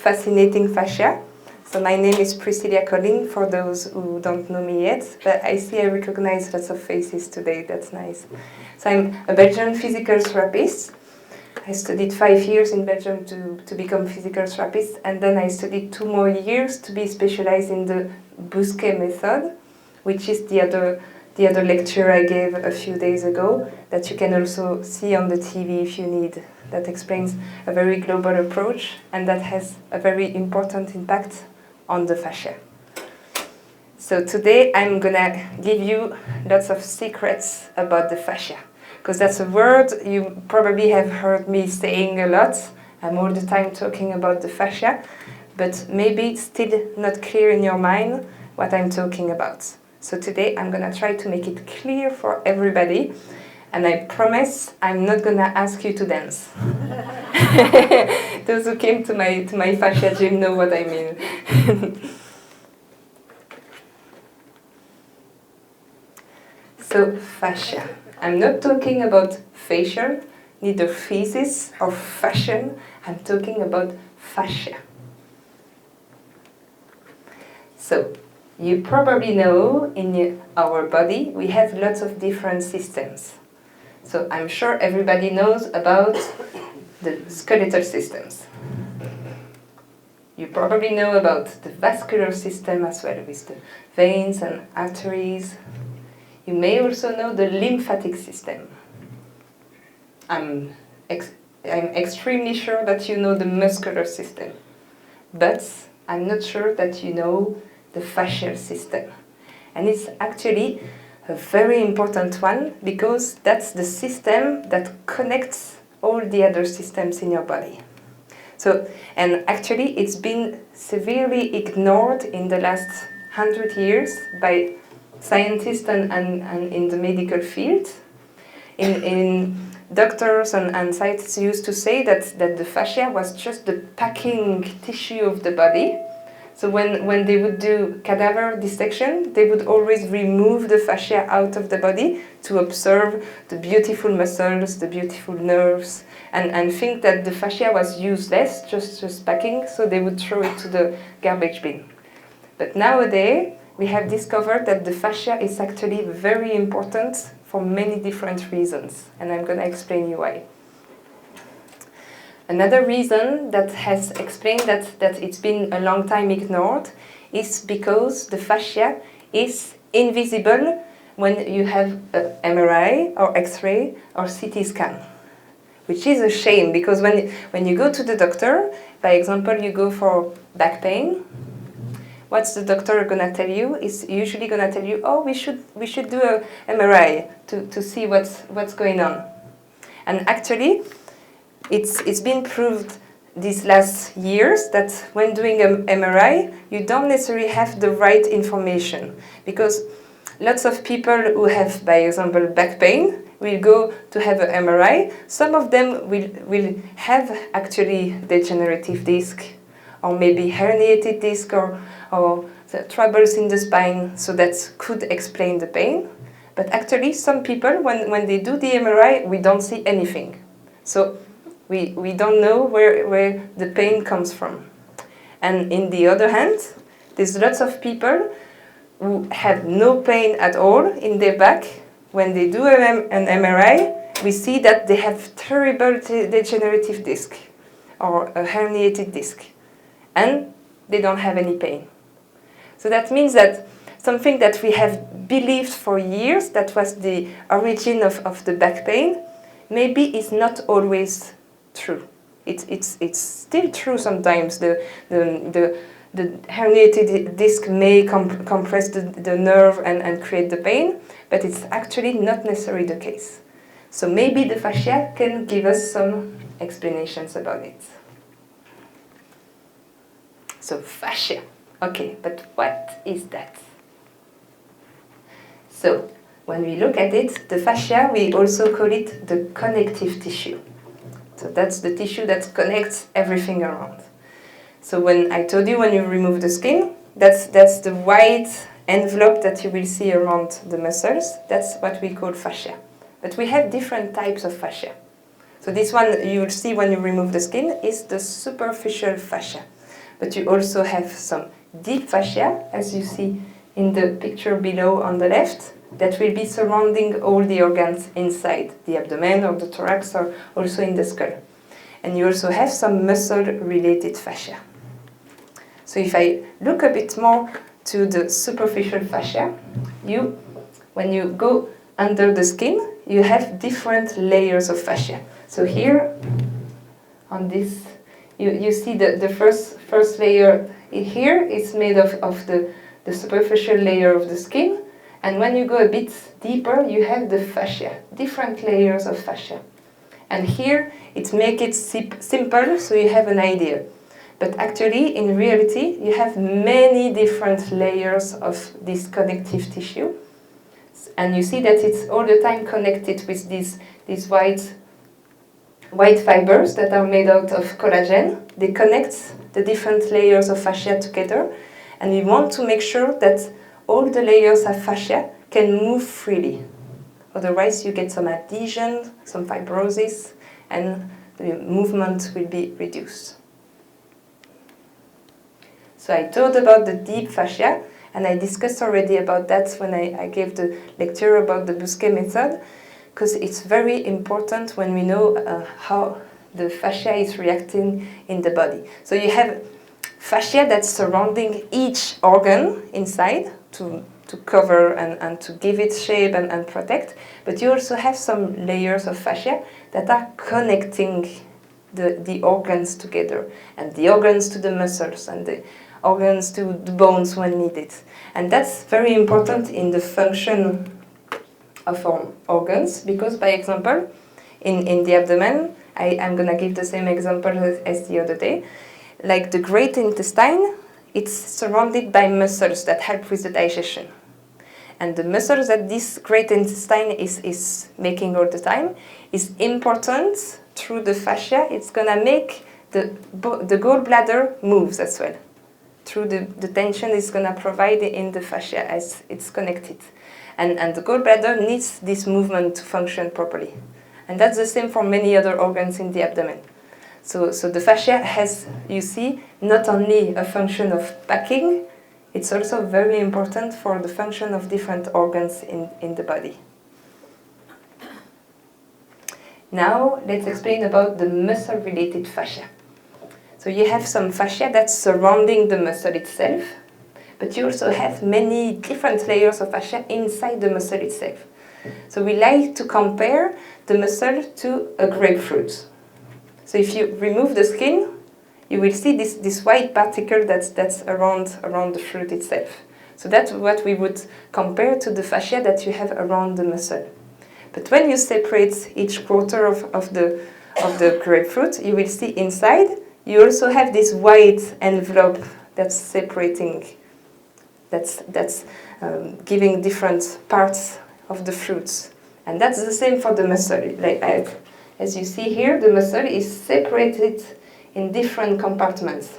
fascinating fascia. So my name is Pricillia Collin, for those who don't know me yet, but I recognize lots of faces today, that's nice. So I'm a Belgian physical therapist. I studied 5 years in Belgium to become physical therapist, and then I studied 2 more years to be specialized in the Busquet method, which is the other lecture I gave a few days ago that you can also see on the TV if you need. That explains a very global approach and that has a very important impact on the fascia. So today I'm gonna give you lots of secrets about the fascia, because that's a word you probably have heard me saying a lot. I'm all the time talking about the fascia, but maybe it's still not clear in your mind what I'm talking about. So today I'm gonna try to make it clear for everybody, and I promise I'm not gonna ask you to dance. Those who came to my fascia gym know what I mean. So fascia. I'm not talking about facial, neither physis or fashion. I'm talking about fascia. So you probably know in our body we have lots of different systems. So I'm sure everybody knows about the skeletal systems. You probably know about the vascular system as well, with the veins and arteries. You may also know the lymphatic system. I'm extremely sure that you know the muscular system, but I'm not sure that you know the fascial system. And it's actually a very important one, because that's the system that connects all the other systems in your body. So, and actually it's been severely ignored in the last 100 years by scientists and in the medical field. In doctors and scientists used to say that the fascia was just the packing tissue of the body. So when they would do cadaver dissection, they would always remove the fascia out of the body to observe the beautiful muscles, the beautiful nerves, and think that the fascia was useless, just packing, so they would throw it to the garbage bin. But nowadays, we have discovered that the fascia is actually very important for many different reasons, and I'm going to explain you why. Another reason that has explained that it's been a long time ignored is because the fascia is invisible when you have an MRI or X-ray or CT scan, which is a shame, because when you go to the doctor, by example, you go for back pain, what's the doctor gonna tell you? Is usually gonna tell you, oh, we should do a MRI to see what's going on. And actually, it's been proved these last years that when doing an MRI, you don't necessarily have the right information, because lots of people who have, by example, back pain will go to have an MRI. Some of them will have actually degenerative disc, or maybe herniated disc, or the troubles in the spine, so that could explain the pain. But actually, some people, when they do the MRI, we don't see anything. So we don't know where the pain comes from. And in the other hand, there's lots of people who have no pain at all in their back. When they do an MRI, we see that they have terrible degenerative disc or a herniated disc, and they don't have any pain. So that means that something that we have believed for years, that was the origin of the back pain, maybe is not always true. It's still true sometimes. The herniated disc may compress the nerve and create the pain, but it's actually not necessarily the case. So maybe the fascia can give us some explanations about it. So fascia. Okay, but what is that? So when we look at it, the fascia, we also call it the connective tissue. So that's the tissue that connects everything around. So when I told you when you remove the skin, that's the white envelope that you will see around the muscles. That's what we call fascia. But we have different types of fascia. So this one you will see when you remove the skin is the superficial fascia. but you also have some deep fascia, as you see in the picture below on the left, that will be surrounding all the organs inside the abdomen or the thorax or also in the skull. And you also have some muscle-related fascia. So if I look a bit more to the superficial fascia, when you go under the skin, you have different layers of fascia. So here, on this, you see the first layer here is made of the superficial layer of the skin. And when you go a bit deeper, you have the fascia, different layers of fascia. And here, it makes it simple, so you have an idea. But actually, in reality, you have many different layers of this connective tissue. And you see that it's all the time connected with these white fibers that are made out of collagen. They connect the different layers of fascia together. And we want to make sure that all the layers of fascia can move freely. Otherwise, you get some adhesion, some fibrosis, and the movement will be reduced. So I told about the deep fascia, and I discussed already about that when I gave the lecture about the Busquet method, because it's very important when we know how the fascia is reacting in the body. So you have fascia that's surrounding each organ inside to cover and to give it shape and protect, but you also have some layers of fascia that are connecting the organs together, and the organs to the muscles, and the organs to the bones when needed. And that's very important in the function of our organs, because, by example, in the abdomen, I'm going to give the same example as the other day. Like the great intestine, it's surrounded by muscles that help with the digestion. And the muscles that this great intestine is making all the time is important through the fascia. It's going to make the gallbladder moves as well. Through the tension it's going to provide in the fascia as it's connected. And the gallbladder needs this movement to function properly. And that's the same for many other organs in the abdomen. So the fascia has, you see, not only a function of packing, it's also very important for the function of different organs in the body. Now, let's explain about the muscle-related fascia. So you have some fascia that's surrounding the muscle itself, but you also have many different layers of fascia inside the muscle itself. So we like to compare the muscle to a grapefruit. So if you remove the skin, you will see this white particle that's around the fruit itself. So that's what we would compare to the fascia that you have around the muscle. But when you separate each quarter of the grapefruit, you will see inside, you also have this white envelope that's separating, that's giving different parts of the fruits. And that's the same for the muscle. As you see here, the muscle is separated in different compartments.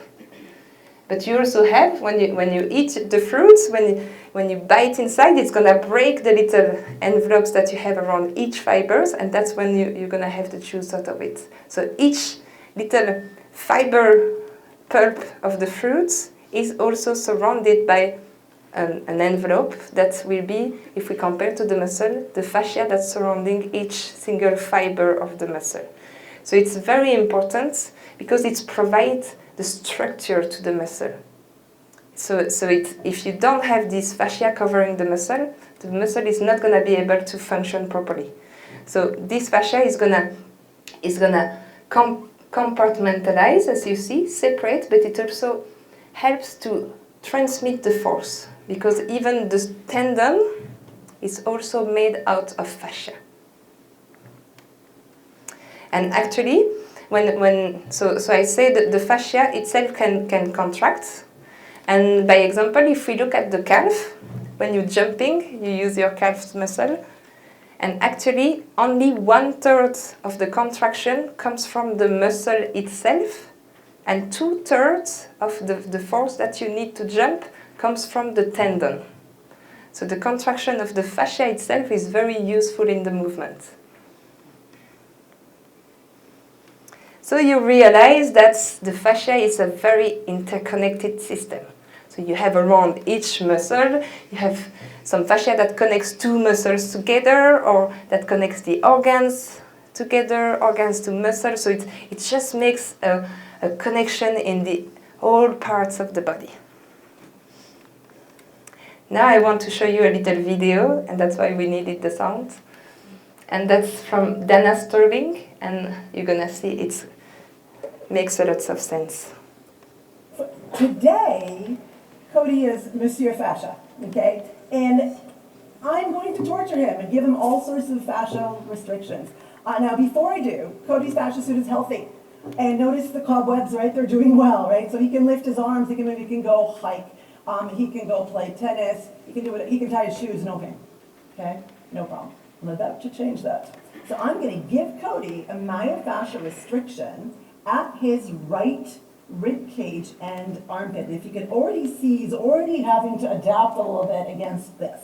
But you also have, when you eat the fruits, when you bite inside, it's going to break the little envelopes that you have around each fibers, and that's when you're going to have the juice out of it. So each little fiber pulp of the fruits is also surrounded by an envelope that will be, if we compare to the muscle, the fascia that's surrounding each single fiber of the muscle. So it's very important because it provides the structure to the muscle. So if you don't have this fascia covering the muscle is not going to be able to function properly. So this fascia is gonna compartmentalize, as you see, separate, but it also helps to transmit the force, because even the tendon is also made out of fascia. And actually, so I say that the fascia itself can contract. And by example, if we look at the calf, when you're jumping, you use your calf's muscle. And actually, only 1/3 of the contraction comes from the muscle itself, and 2/3 of the force that you need to jump comes from the tendon. So the contraction of the fascia itself is very useful in the movement. So you realize that the fascia is a very interconnected system. So you have around each muscle, you have some fascia that connects two muscles together, or that connects the organs together, organs to muscles. So it just makes a connection in the all parts of the body. Now I want to show you a little video, and that's why we needed the sound. And that's from Dana Sterling, and you're gonna see it makes a lot of sense. Today, Cody is Monsieur Fascia, okay? And I'm going to torture him and give him all sorts of fascial restrictions. Now, before I do, Cody's fascia suit is healthy. And notice the cobwebs, right? They're doing well, right? So he can lift his arms, he can go hike, he can go play tennis, he can do it, he can tie his shoes, no pain, okay? No problem. I'm about to change that. So I'm gonna give Cody a myofascial restriction at his right rib cage and armpit. If you can already see, he's already having to adapt a little bit against this.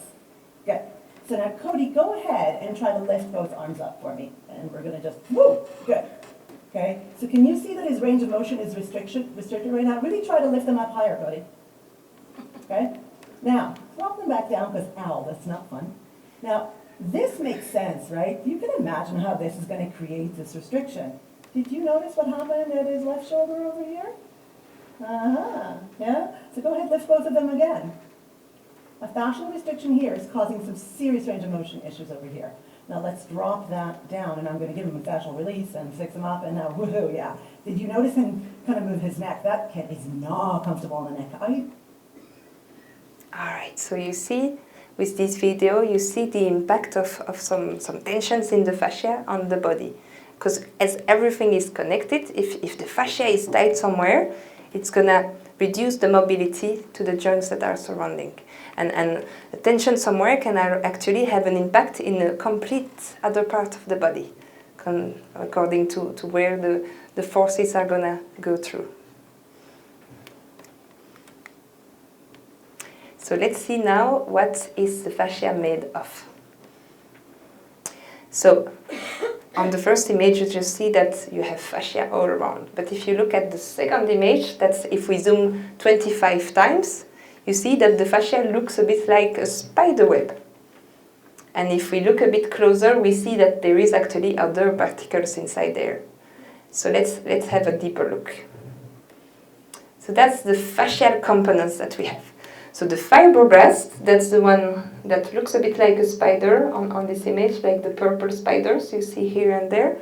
Good. So now, Cody, go ahead and try to lift both arms up for me. And we're gonna just, woo, good. Okay, so can you see that his range of motion is restricted right now? Really try to lift them up higher, Cody. Okay? Now, drop them back down because, ow, that's not fun. Now, this makes sense, right? You can imagine how this is gonna create this restriction. Did you notice what happened at his left shoulder over here? Uh-huh, yeah? So go ahead, lift both of them again. A fascial restriction here is causing some serious range of motion issues over here. Now let's drop that down, and I'm gonna give him a fascial release and fix him up, and now, woohoo, yeah. Did you notice him kind of move his neck? That kid is not comfortable in the neck. Are you? All right, so you see, with this video, you see the impact of some tensions in the fascia on the body. Because as everything is connected, if the fascia is tight somewhere, it's gonna reduce the mobility to the joints that are surrounding. And a tension somewhere can actually have an impact in a complete other part of the body, according to where the forces are gonna go through. So let's see now what is the fascia made of. So on the first image, you just see that you have fascia all around. But if you look at the second image, that's if we zoom 25 times, you see that the fascia looks a bit like a spider web. And if we look a bit closer, we see that there is actually other particles inside there. So let's have a deeper look. So that's the fascial components that we have. So the fibroblast, that's the one that looks a bit like a spider on this image, like the purple spiders you see here and there.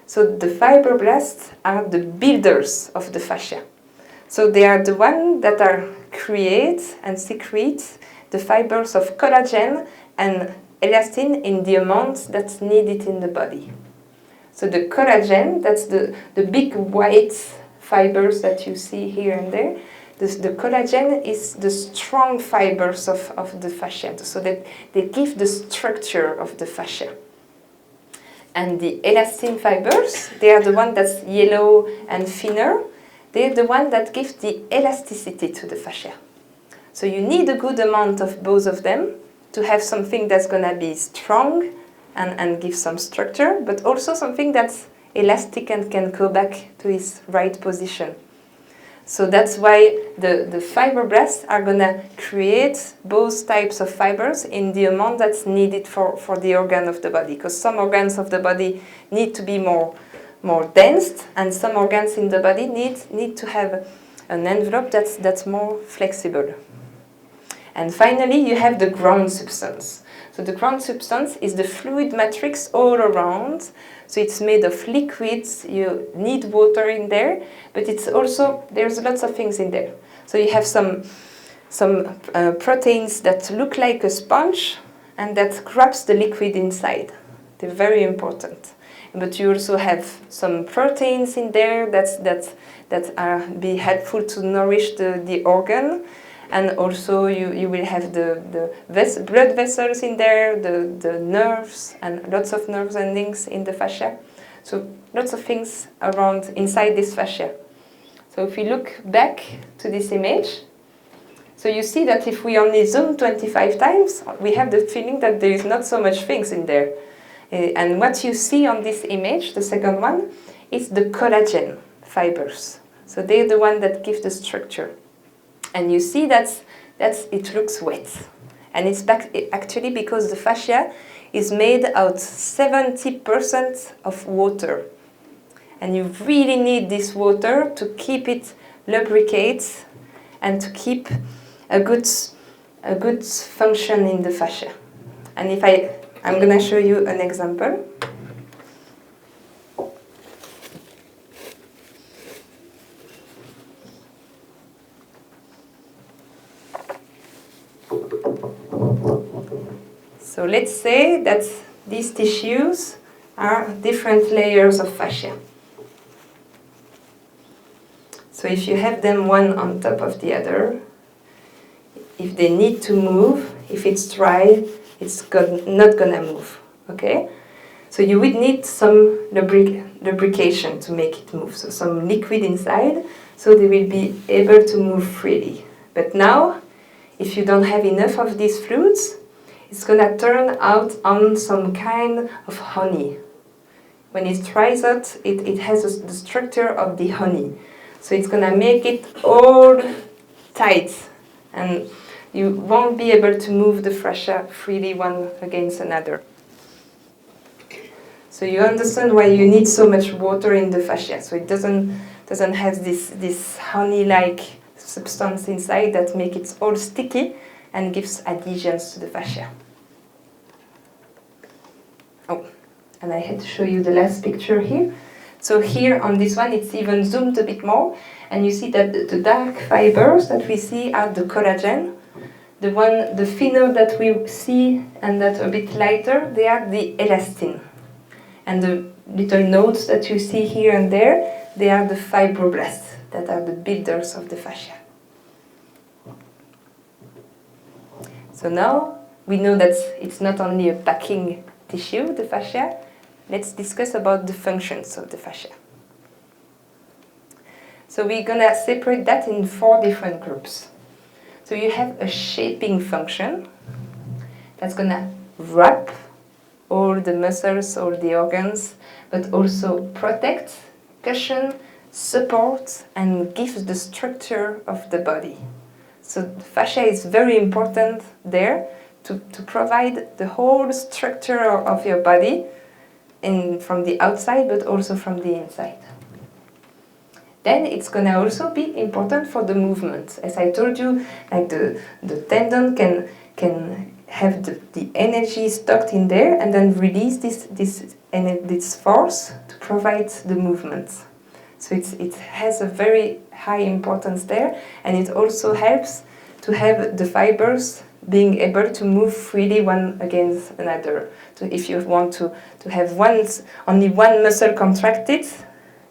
So the fibroblasts are the builders of the fascia. So they are the ones that create and secrete the fibers of collagen and elastin in the amount that's needed in the body. So the collagen, that's the big white fibers that you see here and there. The collagen is the strong fibers of the fascia, so that they give the structure of the fascia. And the elastin fibers, they are the one that's yellow and thinner. They're the one that give the elasticity to the fascia. So you need a good amount of both of them to have something that's gonna be strong and give some structure, but also something that's elastic and can go back to its right position. So that's why the fibroblasts are gonna create both types of fibers in the amount that's needed for the organ of the body. Because some organs of the body need to be more dense, and some organs in the body need to have an envelope that's more flexible. And finally, you have the ground substance. So the ground substance is the fluid matrix all around. So it's made of liquids, you need water in there, but it's also, there's lots of things in there. So you have some proteins that look like a sponge and that grabs the liquid inside. They're very important. But you also have some proteins in there that be helpful to nourish the organ. And also you will have the blood vessels in there, the nerves, and lots of nerve endings in the fascia. So lots of things around inside this fascia. So if we look back to this image, so you see that if we only zoom 25 times, we have the feeling that there is not so much things in there. And what you see on this image, the second one, is the collagen fibers. So they're the one that give the structure. And you see that it looks wet. And it's actually because the fascia is made out 70% of water. And you really need this water to keep it lubricate and to keep a good function in the fascia. And if I'm going to show you an example. So let's say that these tissues are different layers of fascia. So if you have them one on top of the other, if they need to move, if it's dry, it's not gonna move, okay? So you would need some lubrication to make it move, so some liquid inside, so they will be able to move freely. But now, if you don't have enough of these fluids, it's gonna turn out on some kind of honey. When it dries out, it has the structure of the honey. So it's gonna make it all tight, and you won't be able to move the fascia freely one against another. So you understand why you need so much water in the fascia. So it doesn't have this honey-like substance inside that make it all sticky and gives adhesions to the fascia. Oh, and I had to show you the last picture here. So here on this one, it's even zoomed a bit more, and you see that the dark fibers that we see are the collagen. The thinner that we see and that are a bit lighter, they are the elastin. And the little nodes that you see here and there, they are the fibroblasts that are the builders of the fascia. So now we know that it's not only a packing tissue, the fascia. Let's discuss about the functions of the fascia. So we're gonna separate that in 4 different groups. So you have a shaping function that's gonna wrap all the muscles, all the organs, but also protect, cushion, support, and give the structure of the body. So the fascia is very important there to provide the whole structure of your body from the outside, but also from the inside. Then it's going to also be important for the movement. As I told you, like the tendon can have the energy stocked in there and then release this force to provide the movement. So it has a very high importance there, and it also helps to have the fibers being able to move freely one against another. So if you want to have only one muscle contracted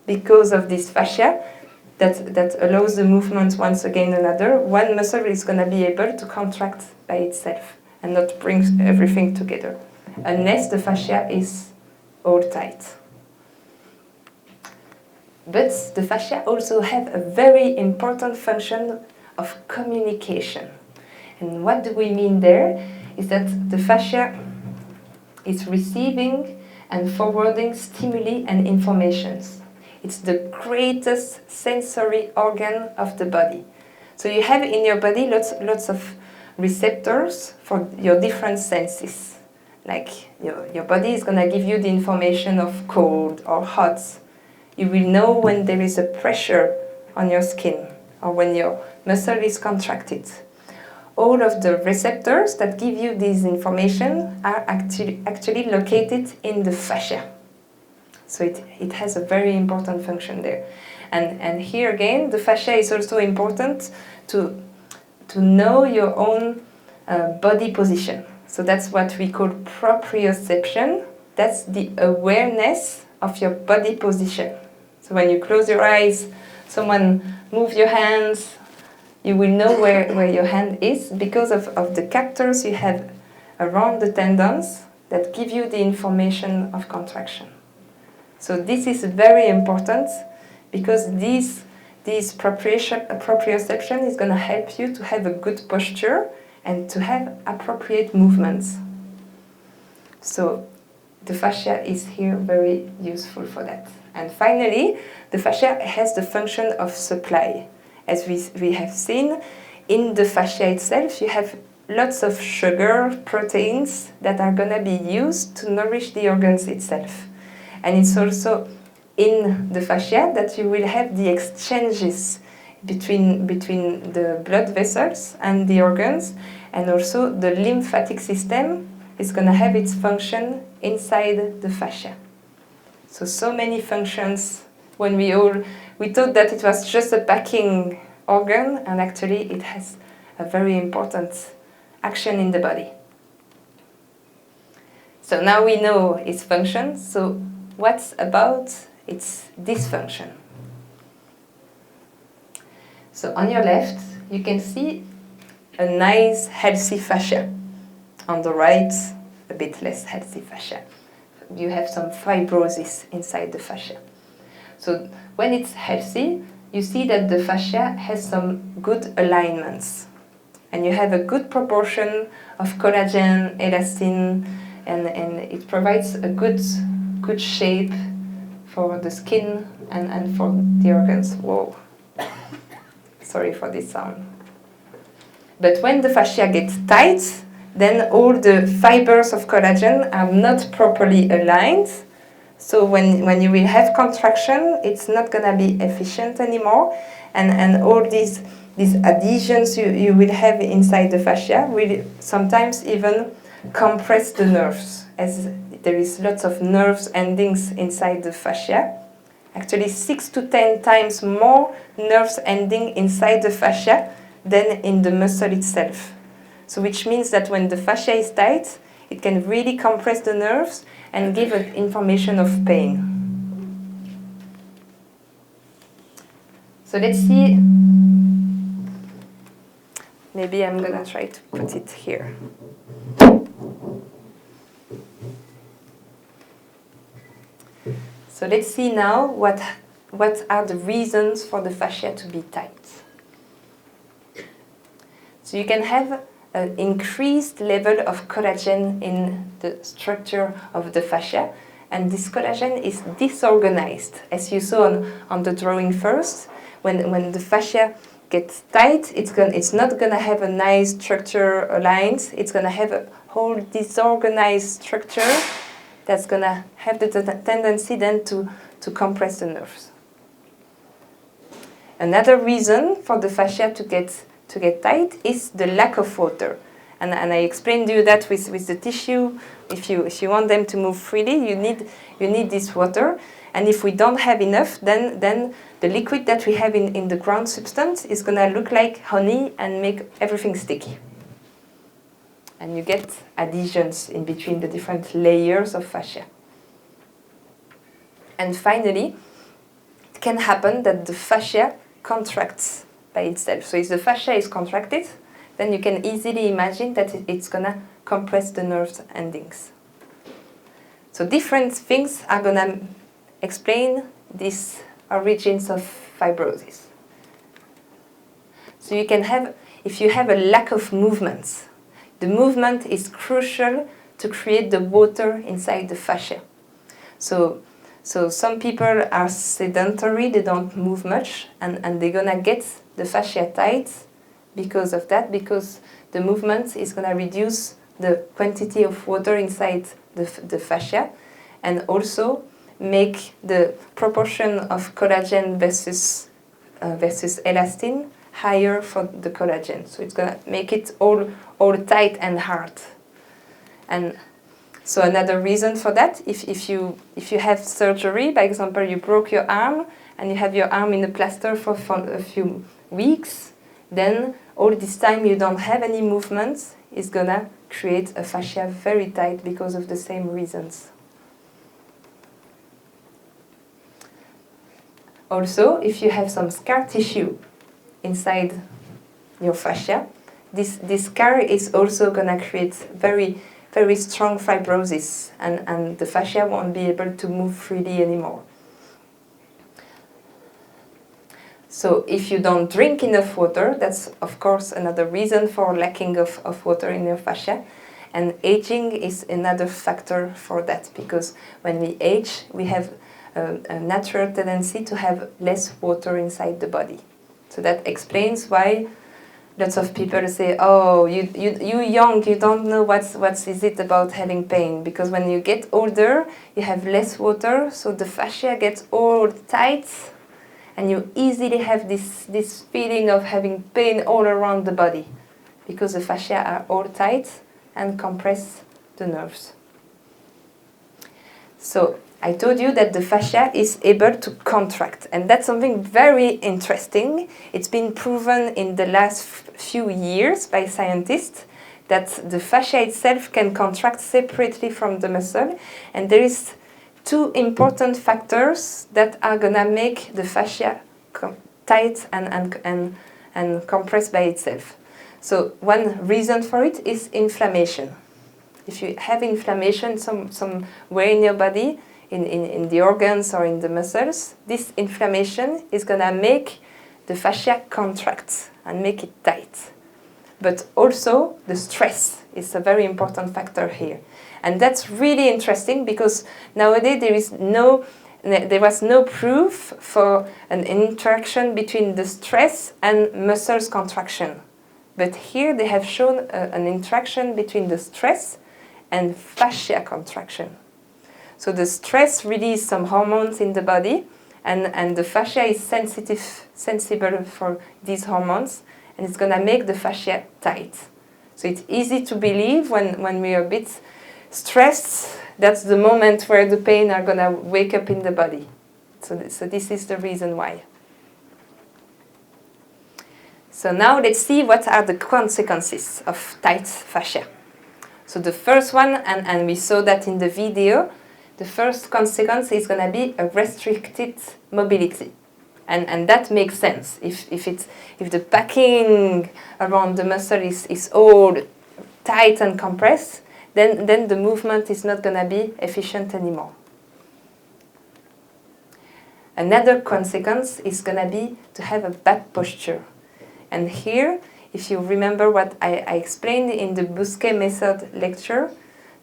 because of this fascia that allows the movement once against another, one muscle is going to be able to contract by itself and not bring everything together, unless the fascia is all tight. But the fascia also have a very important function of communication. And what do we mean there is that the fascia is receiving and forwarding stimuli and informations. It's the greatest sensory organ of the body. So you have in your body lots of receptors for your different senses. Like your body is going to give you the information of cold or hot. You will know when there is a pressure on your skin or when your muscle is contracted. All of the receptors that give you this information are actually located in the fascia. So it has a very important function there. And here again, the fascia is also important to know your own body position. So that's what we call proprioception. That's the awareness of your body position. So when you close your eyes, someone move your hands, you will know where your hand is because of the captors you have around the tendons that give you the information of contraction. So this is very important because this proprioception is going to help you to have a good posture and to have appropriate movements. So the fascia is here very useful for that. And finally, the fascia has the function of supply. As we have seen, in the fascia itself, you have lots of sugar, proteins that are going to be used to nourish the organs itself. And it's also in the fascia that you will have the exchanges between the blood vessels and the organs, and also the lymphatic system is going to have its function inside the fascia. So many functions. When we thought that it was just a packing organ, and actually it has a very important action in the body. So now we know its function, so what about its dysfunction? So on your left, you can see a nice healthy fascia. On the right, a bit less healthy fascia. You have some fibrosis inside the fascia. So when it's healthy, you see that the fascia has some good alignments. And you have a good proportion of collagen, elastin, and it provides a good shape for the skin and for the organs. Whoa. Sorry for this sound. But when the fascia gets tight, then all the fibers of collagen are not properly aligned. So when you will have contraction, it's not going to be efficient anymore. And all these adhesions you will have inside the fascia will sometimes even compress the nerves, as there is lots of nerves endings inside the fascia. Actually 6 to 10 times more nerves ending inside the fascia than in the muscle itself. So which means that when the fascia is tight, it can really compress the nerves and give an information of pain. So let's see. Maybe I'm gonna try to put it here. So let's see now what are the reasons for the fascia to be tight. So you can have an increased level of collagen in the structure of the fascia, and this collagen is disorganized. As you saw on the drawing first, when the fascia gets tight, it's not going to have a nice structure aligned. It's going to have a whole disorganized structure that's going to have the tendency then to compress the nerves. Another reason for the fascia to get tight is the lack of water. And I explained to you that with the tissue, if you want them to move freely, you need this water. And if we don't have enough, then the liquid that we have in the ground substance is going to look like honey and make everything sticky. And you get adhesions in between the different layers of fascia. And finally, it can happen that the fascia contracts by itself. So if the fascia is contracted, then you can easily imagine that it's going to compress the nerve endings. So different things are going to explain these origins of fibrosis. So you can have, if you have a lack of movement, the movement is crucial to create the water inside the fascia. So some people are sedentary, they don't move much, and they're going to get the fascia tight because of that, because the movement is going to reduce the quantity of water inside the fascia, and also make the proportion of collagen versus elastin higher for the collagen. So it's going to make it all tight and hard. And so another reason for that, if you have surgery, by example, you broke your arm and you have your arm in a plaster for a few weeks, then all this time you don't have any movements, is going to create a fascia very tight because of the same reasons. Also, if you have some scar tissue inside your fascia, this scar is also going to create very, very strong fibrosis, and the fascia won't be able to move freely anymore. So if you don't drink enough water, that's of course another reason for lacking of water in your fascia. And aging is another factor for that, because when we age, we have a natural tendency to have less water inside the body. So that explains why lots of people say, oh, you young, you don't know what is it about having pain. Because when you get older, you have less water, so the fascia gets all tight, and you easily have this feeling of having pain all around the body, because the fascia are all tight and compress the nerves. So I told you that the fascia is able to contract, and that's something very interesting. It's been proven in the last few years by scientists that the fascia itself can contract separately from the muscle, and there is two important factors that are gonna make the fascia tight and compress by itself. So one reason for it is inflammation. If you have inflammation somewhere in your body, in the organs or in the muscles, this inflammation is going to make the fascia contract and make it tight. But also the stress is a very important factor here. And that's really interesting because nowadays there was no proof for an interaction between the stress and muscles contraction. But here they have shown an interaction between the stress and fascia contraction. So the stress releases some hormones in the body, and the fascia is sensible for these hormones, and it's going to make the fascia tight. So it's easy to believe when we are a bit stressed, that's the moment where the pain are going to wake up in the body. So this is the reason why. So now let's see what are the consequences of tight fascia. So the first one, and we saw that in the video, the first consequence is going to be a restricted mobility. And that makes sense. If the packing around the muscle is all tight and compressed, then the movement is not going to be efficient anymore. Another consequence is going to be to have a bad posture. And here, if you remember what I explained in the Bousquet method lecture,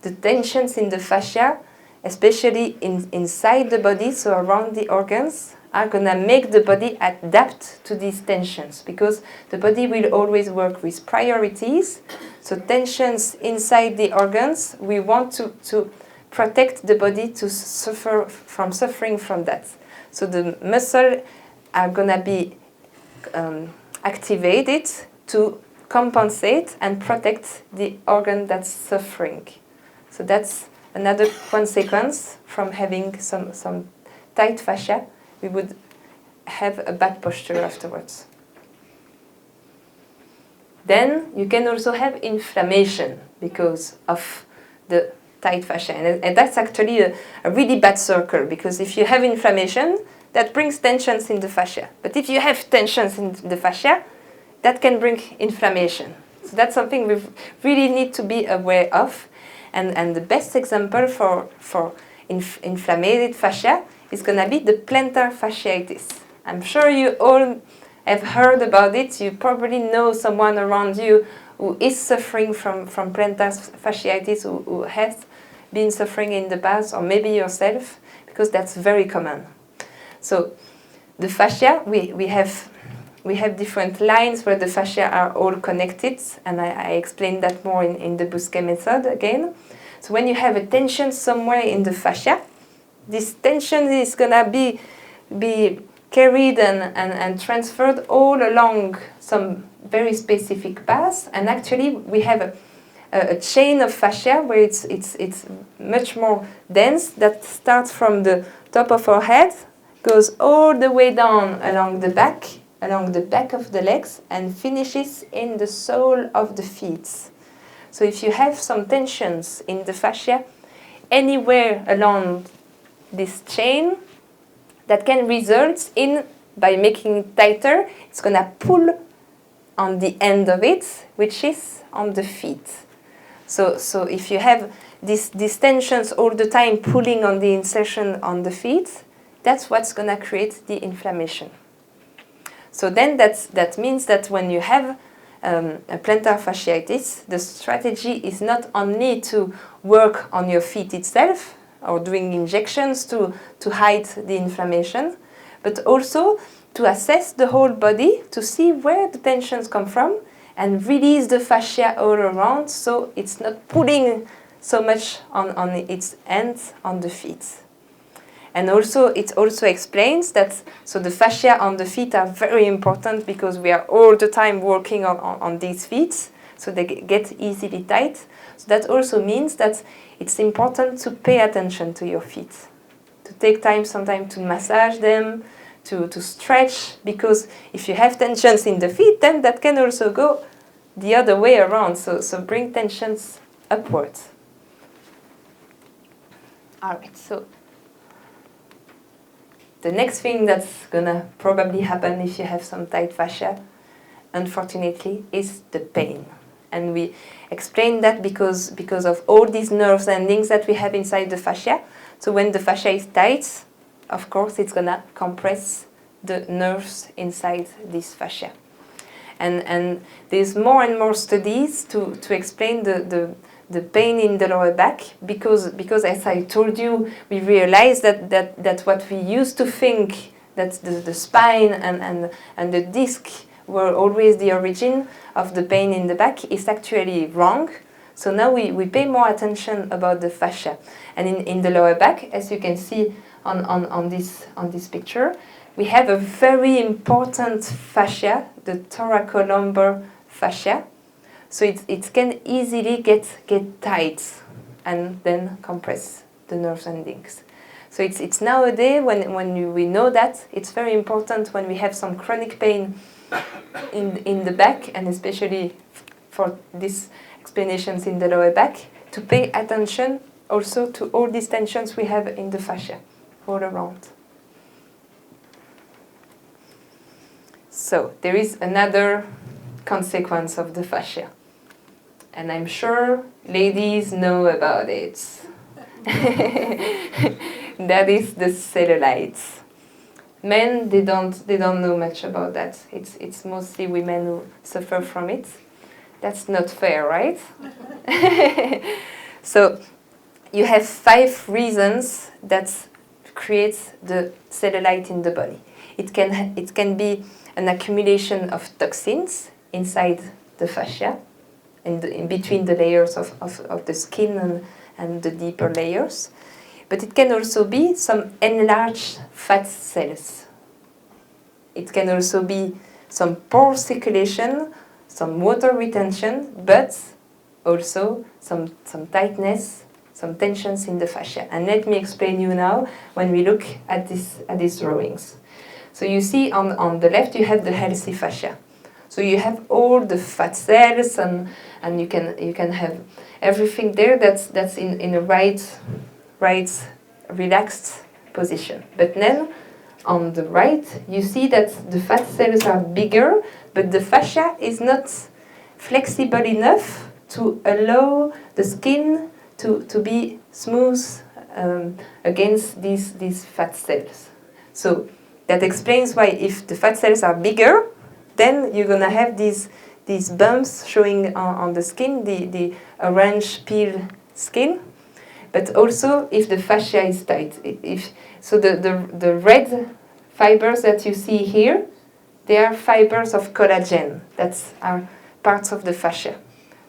the tensions in the fascia, especially inside the body, so around the organs, are going to make the body adapt to these tensions, because the body will always work with priorities. So tensions inside the organs, we want to protect the body to from suffering from that. So the muscle are going to be activated to compensate and protect the organ that's suffering. So that's another consequence from having some tight fascia. We would have a bad posture afterwards. Then you can also have inflammation because of the tight fascia. And that's actually a really bad circle, because if you have inflammation, that brings tensions in the fascia. But if you have tensions in the fascia, that can bring inflammation. So that's something we really need to be aware of. And the best example for inflamed fascia is going to be the plantar fasciitis. I'm sure you all have heard about it. You probably know someone around you who is suffering from plantar fasciitis, who has been suffering in the past, or maybe yourself, because that's very common. So the fascia, we have different lines where the fascia are all connected, and I explained that more in the Bousquet method again. So when you have a tension somewhere in the fascia, this tension is going to be carried and transferred all along some very specific paths, and actually we have a chain of fascia where it's much more dense, that starts from the top of our head, goes all the way down along the back of the legs, and finishes in the sole of the feet. So if you have some tensions in the fascia anywhere along this chain, that can result in, by making it tighter, it's going to pull on the end of it, which is on the feet. So if you have these tensions all the time pulling on the insertion on the feet, that's what's going to create the inflammation. So then that means that when you have a plantar fasciitis, the strategy is not only to work on your feet itself, or doing injections to hide the inflammation, but also to assess the whole body to see where the tensions come from and release the fascia all around so it's not pulling so much on its ends on the feet. And also, it also explains that, so the fascia on the feet are very important because we are all the time working on these feet, so they get easily tight. So that also means that it's important to pay attention to your feet, to take time sometimes to massage them, to stretch, because if you have tensions in the feet, then that can also go the other way around, so bring tensions upwards. All right, so the next thing that's gonna probably happen if you have some tight fascia, unfortunately, is the pain. And we explain that because of all these nerves and links that we have inside the fascia. So when the fascia is tight, of course, it's gonna compress the nerves inside this fascia. And there's more and more studies to explain the pain in the lower back because as I told you, we realized that what we used to think that the spine and the disc were always the origin of the pain in the back is actually wrong. So now we pay more attention about the fascia. And in the lower back, as you can see on this picture, we have a very important fascia, the thoracolumbar fascia. So it can easily get tight and then compress the nerves and links. So it's nowadays when we know that, it's very important when we have some chronic pain in the back, and especially for these explanations in the lower back, to pay attention also to all these tensions we have in the fascia all around. So there is another consequence of the fascia, and I'm sure ladies know about it. That is the cellulites. Men, they don't know much about that. It's mostly women who suffer from it. That's not fair, right? So you have 5 reasons that create the cellulite in the body. It can be an accumulation of toxins inside the fascia, in between the layers of the skin and the deeper layers. But it can also be some enlarged fat cells. It can also be some poor circulation, some water retention, but also some tightness, some tensions in the fascia. And let me explain you now when we look at these drawings. So you see on the left you have the healthy fascia. So you have all the fat cells and you can have everything there that's in a right relaxed position. But then on the right you see that the fat cells are bigger, but the fascia is not flexible enough to allow the skin to be smooth against these fat cells. So that explains why if the fat cells are bigger, then you're going to have these bumps showing on the skin, the orange peel skin. But also if the fascia is tight. So the red fibers that you see here, they are fibers of collagen. That's are parts of the fascia.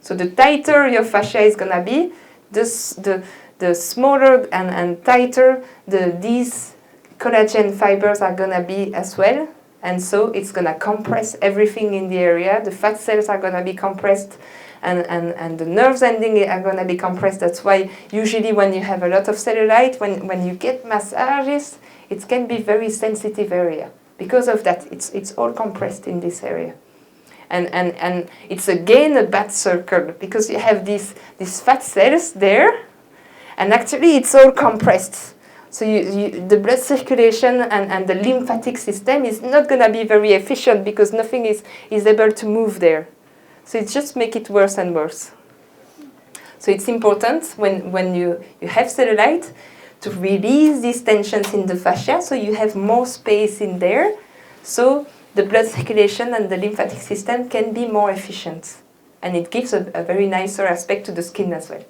So the tighter your fascia is going to be, the smaller and tighter these collagen fibers are going to be as well. And so it's going to compress everything in the area. The fat cells are going to be compressed and the nerves ending are going to be compressed. That's why usually when you have a lot of cellulite, when you get massages, it can be very sensitive area. Because of that, it's all compressed in this area. And it's again a bad circle because you have these fat cells there, and actually it's all compressed. So the blood circulation and the lymphatic system is not going to be very efficient because nothing is able to move there. So it just makes it worse and worse. So it's important when you have cellulite to release these tensions in the fascia so you have more space in there so the blood circulation and the lymphatic system can be more efficient. And it gives a very nicer aspect to the skin as well.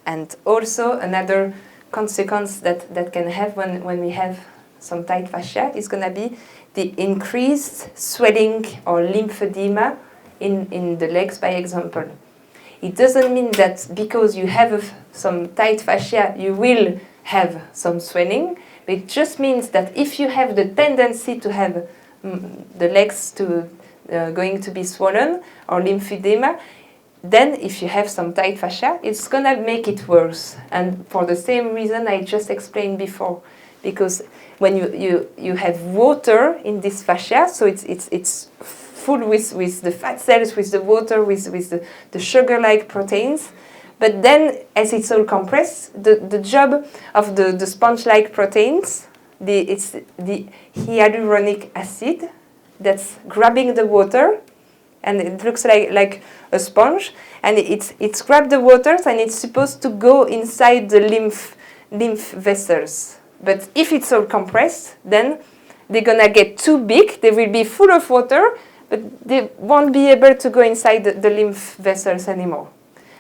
And also another consequence that can have when we have some tight fascia is going to be the increased swelling or lymphedema in the legs, by example. It doesn't mean that because you have some tight fascia, you will have some swelling. But it just means that if you have the tendency to have the legs going to be swollen or lymphedema, then if you have some tight fascia, it's going to make it worse. And for the same reason I just explained before. Because when you have water in this fascia, so it's full with the fat cells, with the water, with the sugar-like proteins. But then, as it's all compressed, the job of the sponge-like proteins, it's the hyaluronic acid that's grabbing the water, and it looks like a sponge, and it's grabbed the water, and it's supposed to go inside the lymph vessels. But if it's all compressed, then they're gonna get too big, they will be full of water, but they won't be able to go inside the lymph vessels anymore.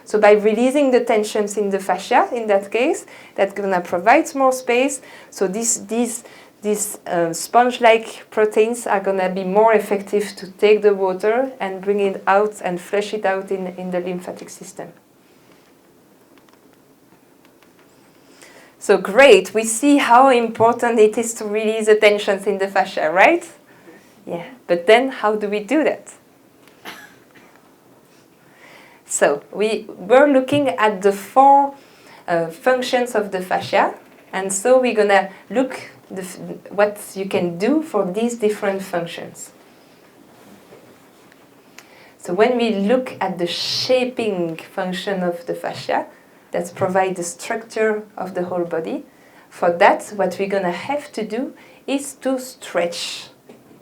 So by releasing the tensions in the fascia, in that case, that's gonna provide more space. So these sponge-like proteins are gonna be more effective to take the water and bring it out and flush it out in the lymphatic system. So great, we see how important it is to release the tensions in the fascia, right? Yeah, but then how do we do that? So we were looking at the 4 functions of the fascia, and so we're gonna look what you can do for these different functions. So when we look at the shaping function of the fascia, that provides the structure of the whole body, for that what we're gonna have to do is to stretch.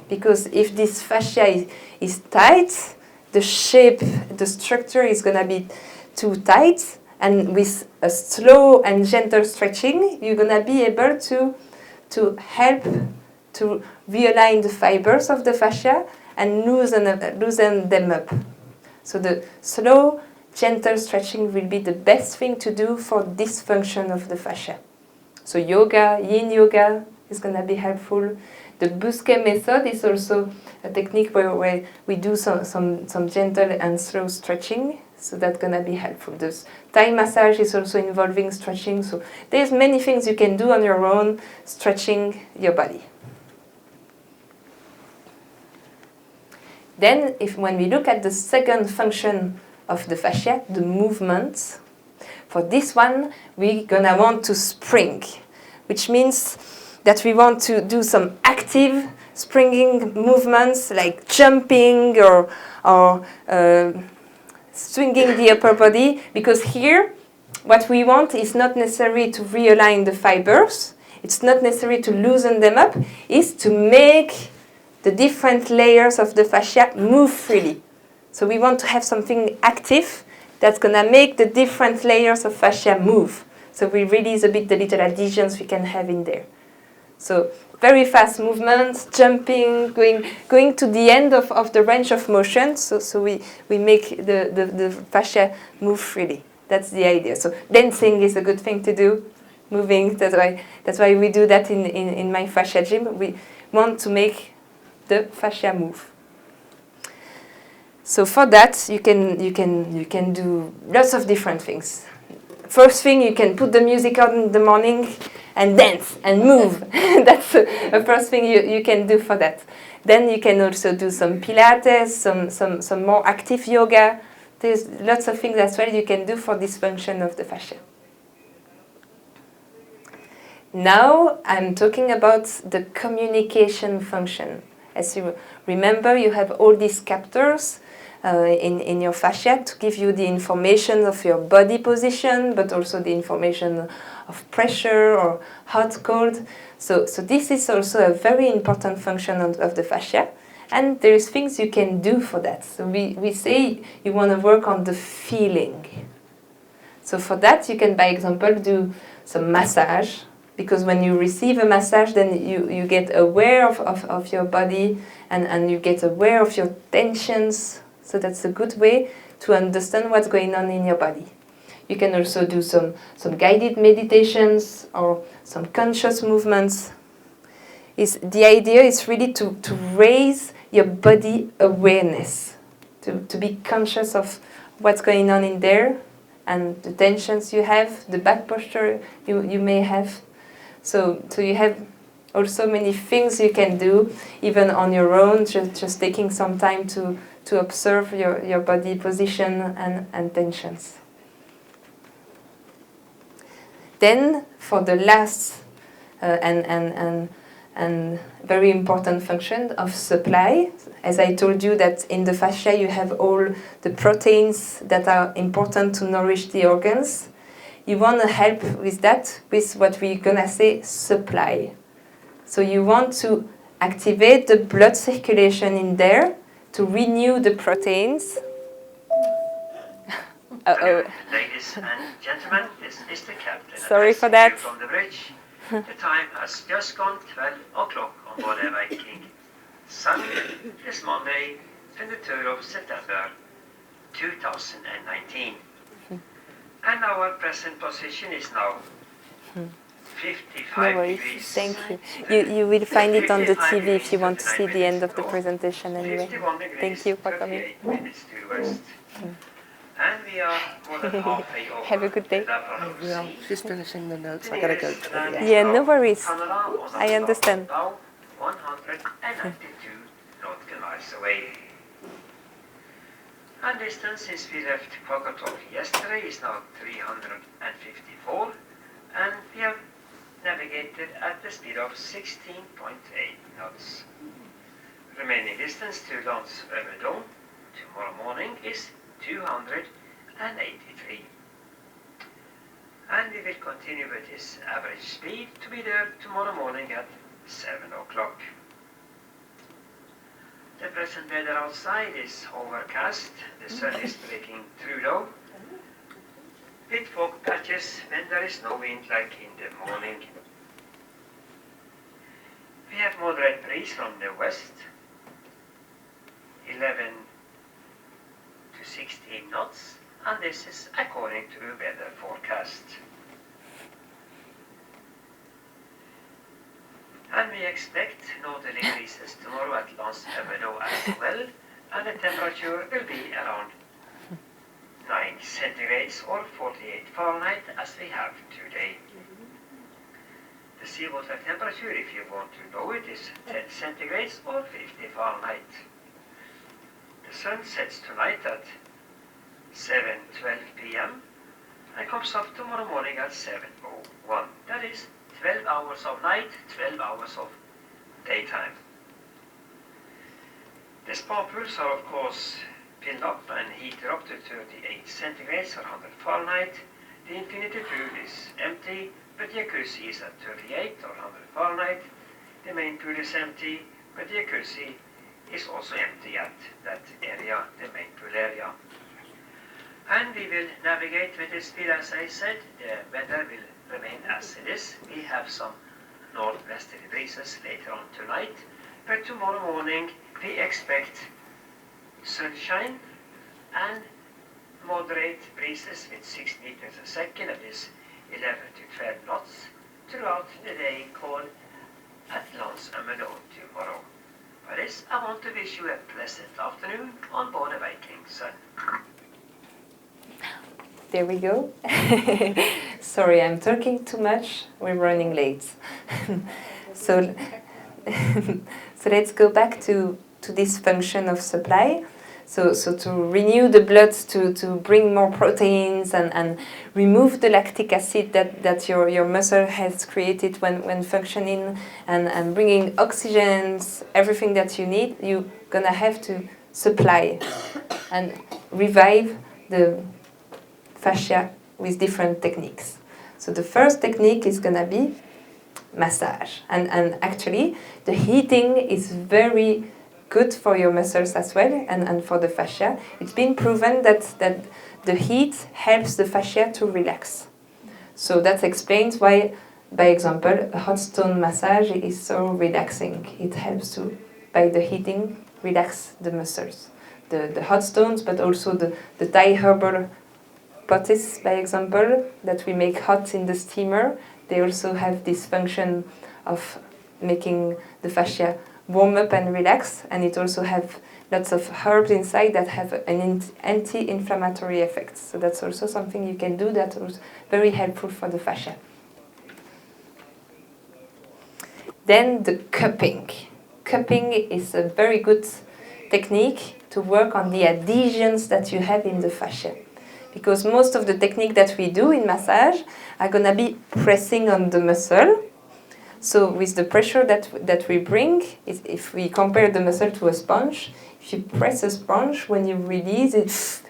Because if this fascia is tight, the shape, the structure is going to be too tight, and with a slow and gentle stretching, you're going to be able to help to realign the fibers of the fascia and loosen them up. So the slow, gentle stretching will be the best thing to do for this function of the fascia. So yoga, yin yoga is going to be helpful. The Busquet method is also a technique where we do some gentle and slow stretching, so that's going to be helpful. This Thai massage is also involving stretching, so there's many things you can do on your own, stretching your body. Then, when we look at the second function of the fascia, the movement, for this one, we're going to want to spring, which means that we want to do some active springing movements like jumping or swinging the upper body, because here what we want is not necessarily to realign the fibers, it's not necessary to loosen them up, it's to make the different layers of the fascia move freely. So we want to have something active that's going to make the different layers of fascia move. So we release a bit the little adhesions we can have in there. So very fast movements, jumping, going to the end of the range of motion, so we make the fascia move freely. That's the idea. So dancing is a good thing to do, moving, that's why we do that in my fascia gym. We want to make the fascia move. So for that you can do lots of different things. First thing, you can put the music on in the morning and dance and move. That's the first thing you can do for that. Then you can also do some Pilates, some more active yoga. There's lots of things as well you can do for this function of the fascia. Now I'm talking about the communication function. As you remember, you have all these captors in your fascia to give you the information of your body position, but also the information of pressure or hot, cold. So this is also a very important function of the fascia, and there is things you can do for that. So we say you want to work on the feeling. So for that you can, by example, do some massage, because when you receive a massage, then you get aware of your body and you get aware of your tensions. So that's a good way to understand what's going on in your body. You can also do some guided meditations or some conscious movements. The idea is really to raise your body awareness, to be conscious of what's going on in there and the tensions you have, the back posture you may have. So you have also many things you can do, even on your own, just taking some time to observe your body position and tensions. Then, for the last and very important function of supply, as I told you that in the fascia you have all the proteins that are important to nourish the organs. You want to help with that, with what we're gonna say supply. So you want to activate the blood circulation in there to renew the proteins. Ladies and gentlemen, this is the captain. Sorry for that. From the bridge. The time has just gone 12 o'clock on board the Viking Sun this Monday, 23rd of September 2019. And our present position is now 55 No worries, degrees. thank you. You will find it on the TV if you want to see the end of the presentation anyway. Thank you for coming. 38 minutes to west. And we are more than halfway over. Have a good day. Yeah, she's finishing the notes. I gotta go to the Yeah, no worries. I understand. 192 nautical miles away. And distance since we left Pocketok yesterday is now 354, and we have navigated at the speed of 16.8 knots. Remaining distance to Lens Øvredon tomorrow morning is 283. And we will continue with this average speed to be there tomorrow morning at 7 o'clock. The present weather outside is overcast. The sun is breaking through though, with fog patches when there is no wind like in the morning. We have moderate breeze from the west, 11 to 16 knots, and this is according to weather forecast. And we expect northerly breezes tomorrow at Lens Øvredon as well, and the temperature will be around 9 centigrades or 48 Fahrenheit as we have today. The seawater temperature, if you want to know it, is 10 centigrades or 50 Fahrenheit. The sun sets tonight at 7:12 p.m. and comes up tomorrow morning at 7:01. That is 12 hours of night, 12 hours of daytime. The spa pools are of course filled up and heated up to 38 centigrades or 100 Fahrenheit. The infinity pool is empty, but the jacuzzi is at 38 or 100 Fahrenheit. The main pool is empty, but the jacuzzi is also empty at that area, the main pool area. And we will navigate with the speed as I said. The weather will remain as it is. We have some northwesterly breezes later on tonight, but tomorrow morning we expect sunshine and moderate breezes with 6 meters a second, that is 11 to 12 knots, throughout the day called at Lens Øvredon tomorrow. For this, I want to wish you a pleasant afternoon on board the Viking Sun. There we go. Sorry, I'm talking too much. We're running late. so let's go back to this function of supply. So to renew the blood, to bring more proteins and remove the lactic acid that your muscle has created when functioning, and bringing oxygens, everything that you need, you're gonna have to supply and revive the fascia with different techniques. So the first technique is gonna be massage, and actually the heating is very good for your muscles as well, and for the fascia. It's been proven that the heat helps the fascia to relax. So that explains why, by example, a hot stone massage is so relaxing. It helps to, by the heating, relax the muscles. The hot stones, but also the Thai herbal potes, by example, that we make hot in the steamer. They also have this function of making the fascia warm up and relax, and it also have lots of herbs inside that have an anti-inflammatory effect. So that's also something you can do that is very helpful for the fascia. Then the cupping. Cupping is a very good technique to work on the adhesions that you have in the fascia. Because most of the technique that we do in massage are going to be pressing on the muscle. So with the pressure that we bring, if we compare the muscle to a sponge, if you press a sponge, when you release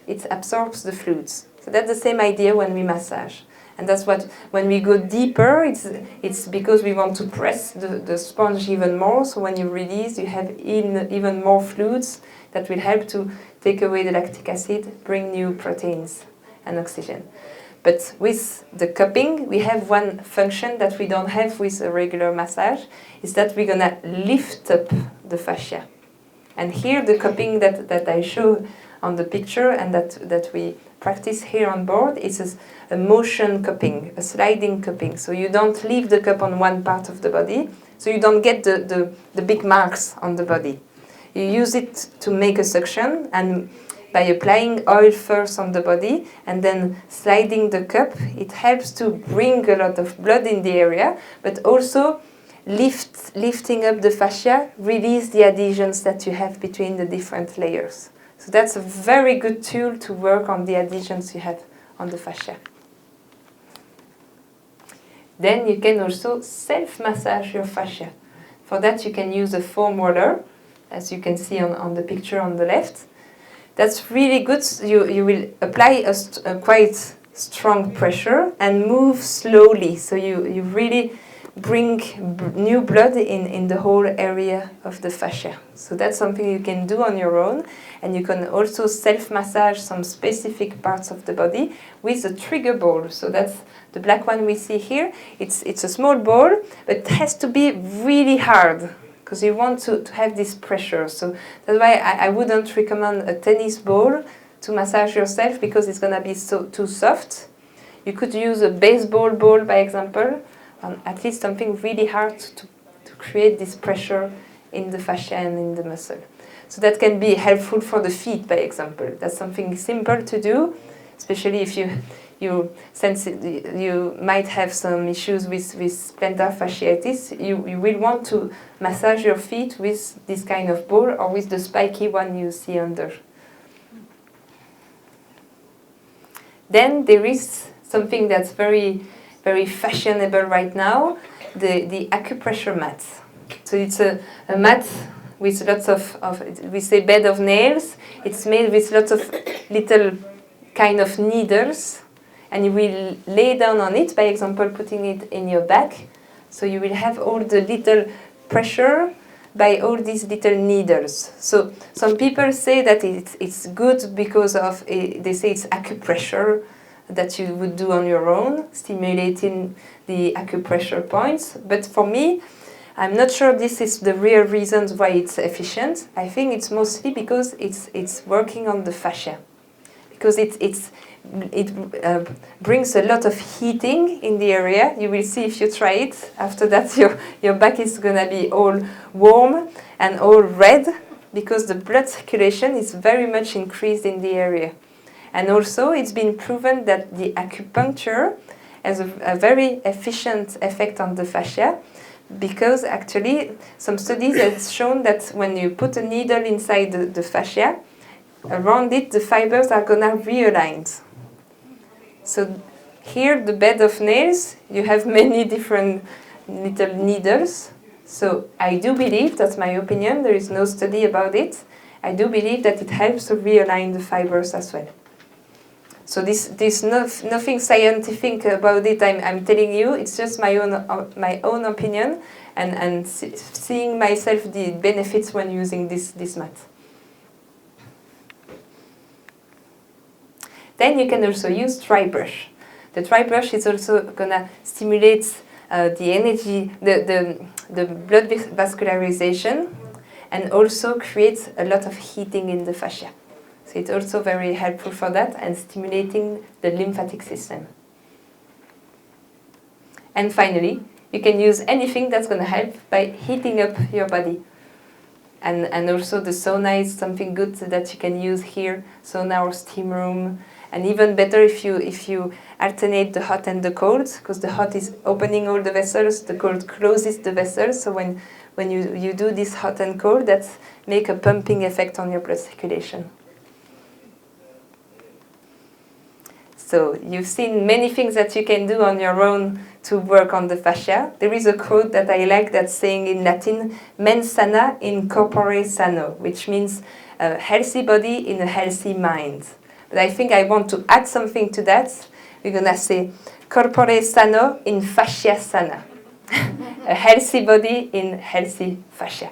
it absorbs the fluids. So that's the same idea when we massage. And that's what, when we go deeper, it's because we want to press the sponge even more. So when you release, you have even more fluids that will help to take away the lactic acid, bring new proteins and oxygen. But with the cupping, we have one function that we don't have with a regular massage, is that we're gonna lift up the fascia. And here the cupping that I show on the picture and that we practice here on board is a motion cupping, a sliding cupping. So you don't leave the cup on one part of the body, so you don't get the big marks on the body. You use it to make a suction, and by applying oil first on the body and then sliding the cup, it helps to bring a lot of blood in the area, but also lifting up the fascia, release the adhesions that you have between the different layers. So that's a very good tool to work on the adhesions you have on the fascia. Then you can also self-massage your fascia. For that you can use a foam roller, as you can see on the picture on the left. That's really good. You will apply a quite strong pressure and move slowly. So you really bring new blood in the whole area of the fascia. So that's something you can do on your own. And you can also self-massage some specific parts of the body with a trigger ball. So that's the black one we see here. It's a small ball, but it has to be really hard, because you want to have this pressure. So that's why I wouldn't recommend a tennis ball to massage yourself, because it's going to be too soft. You could use a baseball ball, by example, at least something really hard to create this pressure in the fascia and in the muscle. So that can be helpful for the feet, by example. That's something simple to do, especially if you sense you might have some issues with plantar fasciitis. You will want to massage your feet with this kind of ball or with the spiky one you see under. Then there is something that's very, very fashionable right now, the acupressure mat. So it's a mat with lots of, we say bed of nails. It's made with lots of little kind of needles. And you will lay down on it, by example, putting it in your back. So you will have all the little pressure by all these little needles. So some people say that it's good because of, they say it's acupressure that you would do on your own, stimulating the acupressure points. But for me, I'm not sure this is the real reasons why it's efficient. I think it's mostly because it's working on the fascia. Because it brings a lot of heating in the area. You will see if you try it. After that, your back is going to be all warm and all red, because the blood circulation is very much increased in the area. And also, it's been proven that the acupuncture has a very efficient effect on the fascia, because actually some studies have shown that when you put a needle inside the fascia, around it the fibers are going to realign. So here, the bed of nails, you have many different little needles. So I do believe, that's my opinion, there is no study about it, I do believe that it helps to realign the fibers as well. So there's nothing scientific about it, I'm telling you, it's just my own opinion, and seeing myself the benefits when using this mat. Then you can also use dry brush. The dry brush is also going to stimulate the energy, the blood vascularization, and also creates a lot of heating in the fascia. So So it's also very helpful for that and stimulating the lymphatic system. And finally, you can use anything that's going to help by heating up your body. And also the sauna is something good that you can use here, sauna or steam room. And even better if you alternate the hot and the cold, because the hot is opening all the vessels, the cold closes the vessels. So when you do this hot and cold, that make a pumping effect on your blood circulation. So you've seen many things that you can do on your own to work on the fascia. There is a quote that I like that's saying in Latin, mens sana in corpore sano, which means a healthy body in a healthy mind. But I think I want to add something to that. We're going to say corpore sano in fascia sana. A healthy body in healthy fascia.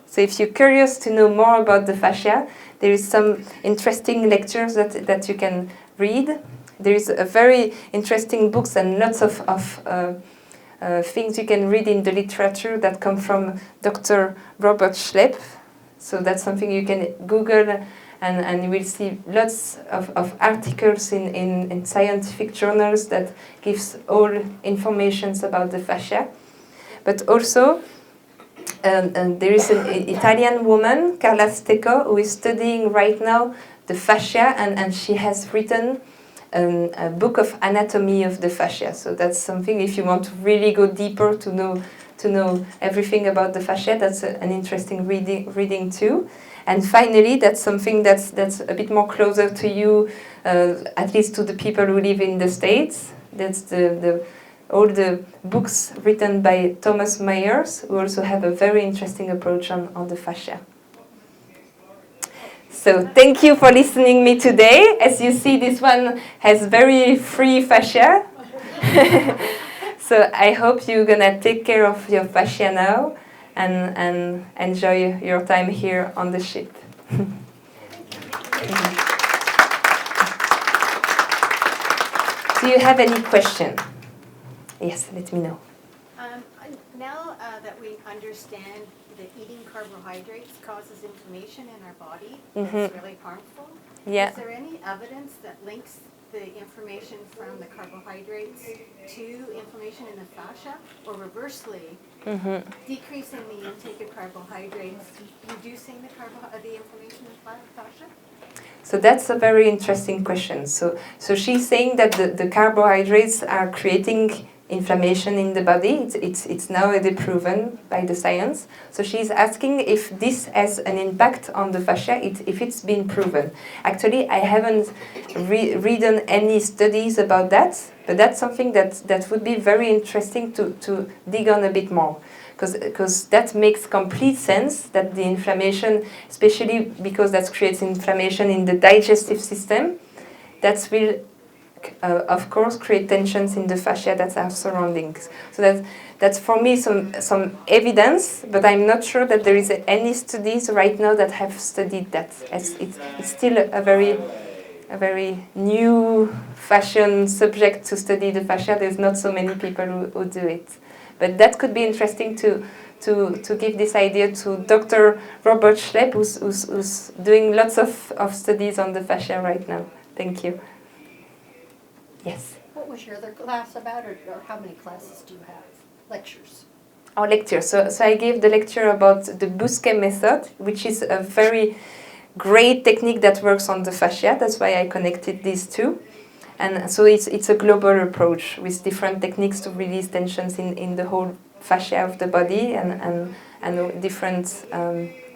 So if you're curious to know more about the fascia, there is some interesting lectures that you can read. There is a very interesting books and lots of things you can read in the literature that come from Dr. Robert Schlepp. So that's something you can Google and you will see lots of articles in scientific journals that gives all information about the fascia. But also, and there is an Italian woman, Carla Stecco, who is studying right now the fascia, and she has written a book of anatomy of the fascia. So that's something, if you want to really go deeper to know everything about the fascia, that's an interesting reading too. And finally, that's something that's a bit more closer to you, at least to the people who live in the States. That's all the books written by Thomas Myers, who also have a very interesting approach on the fascia. So thank you for listening me today. As you see, this one has very free fascia. So I hope you're gonna take care of your fascia now and enjoy your time here on the ship. Do you have any question? Yes, let me know. Now that we understand that eating carbohydrates causes inflammation in our body, that's really harmful. Yeah. Is there any evidence that links the information from the carbohydrates to inflammation in the fascia, or reversely, decreasing the intake of carbohydrates, reducing the inflammation in the fascia? So that's a very interesting question. So she's saying that the carbohydrates are creating inflammation in the body. It's now already proven by the science. So she's asking if this has an impact on the fascia, if it's been proven. Actually, I haven't read any studies about that, but that's something that would be very interesting to dig on a bit more. Because that makes complete sense that the inflammation, especially because that creates inflammation in the digestive system, that will, of course, create tensions in the fascia that are surroundings. So that's for me some evidence, but I'm not sure that there is any studies right now that have studied that. It's still a very new fashion subject to study the fascia. There's not so many people who do it. But that could be interesting to give this idea to Dr. Robert Schlepp, who's doing lots of studies on the fascia right now. Thank you. Yes? What was your other class about, or how many classes do you have? Lectures? Our lecture. So I gave the lecture about the Busquet method, which is a very great technique that works on the fascia. That's why I connected these two. And so it's a global approach with different techniques to release tensions in the whole fascia of the body and different